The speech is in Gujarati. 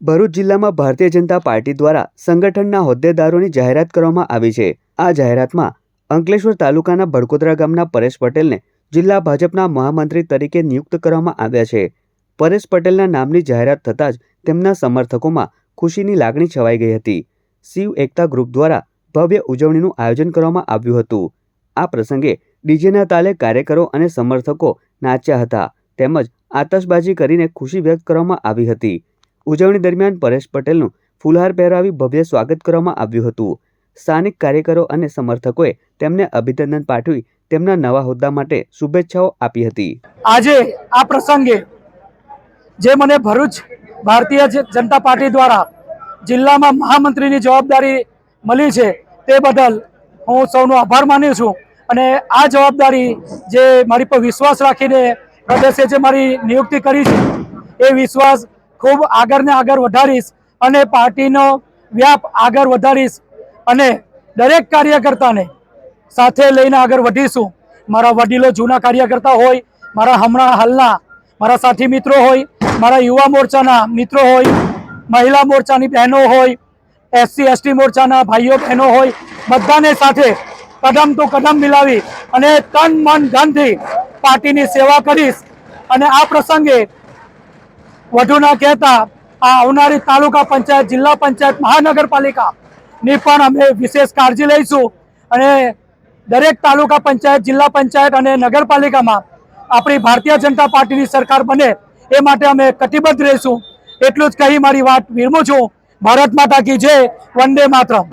ભરૂચ જિલ્લામાં ભારતીય જનતા પાર્ટી દ્વારા સંગઠનના હોદ્દેદારોની જાહેરાત કરવામાં આવી છે। આ જાહેરાતમાં અંકલેશ્વર તાલુકાના ભડકોદરા ગામના પરેશ પટેલને જિલ્લા ભાજપના મહામંત્રી તરીકે નિયુક્ત કરવામાં આવ્યા છે। પરેશ પટેલના નામની જાહેરાત થતાં જ તેમના સમર્થકોમાં ખુશીની લાગણી છવાઈ ગઈ હતી। શિવ એકતા ગ્રુપ દ્વારા ભવ્ય ઉજવણીનું આયોજન કરવામાં આવ્યું હતું। આ પ્રસંગે ડીજેના તાલે કાર્યકરો અને સમર્થકો નાચ્યા હતા તેમજ આતશબાજી કરીને ખુશી વ્યક્ત કરવામાં આવી હતી। ઉજવણી દરમિયાન પરેશ પટેલનું ફૂલહાર પહેરાવી ભવ્ય સ્વાગત કરવામાં આવ્યું હતું। સ્થાનિક કાર્યકરો અને સમર્થકોએ તેમને અભિનંદન પાઠવી તેમના નવા હોદ્દા માટે શુભેચ્છાઓ આપી હતી। આજે આ પ્રસંગે જે મને ભરૂચ ભારતીય જનતા પાર્ટી દ્વારા જિલ્લામાં મહામંત્રીની જવાબદારી મળી છે તે બદલ હું સૌનો આભાર માનું છું અને આ જવાબદારી જે મારી પર વિશ્વાસ રાખીને પ્રદેશે જે મારી નિયુક્તિ કરી છે એ વિશ્વાસ ખૂબ આગળ ને આગળ વધારીશ અને પાર્ટીનો વ્યાપ આગળ વધારીશ અને દરેક કાર્યકર્તાને સાથે લઈને આગળ વધીશું। મારા વડીલો જૂના કાર્યકર્તા હોય, મારા હમણાં હાલના મારા સાથી મિત્રો હોય, મારા યુવા મોરચાના મિત્રો હોય, મહિલા મોરચાની બહેનો હોય, SC ST મોરચાના ભાઈઓ બહેનો હોય, બધાને સાથે કદમ તો કદમ મિલાવી અને તન મન ધનથી પાર્ટીની સેવા કરીશ। અને આ પ્રસંગે વધુ ના કહેતા આ આવનારી તાલુકા પંચાયત, જિલ્લા પંચાયત, મહાનગરપાલિકાની પણ અમે વિશેષ કાળજી લઈશું અને દરેક તાલુકા પંચાયત, જિલ્લા પંચાયત અને નગરપાલિકામાં આપણી ભારતીય જનતા પાર્ટીની સરકાર બને એ માટે અમે કટિબદ્ધ રહીશું। એટલું જ કહી મારી વાત વિરમું છું। ભારત માતા કી જય, વંદે માતરમ।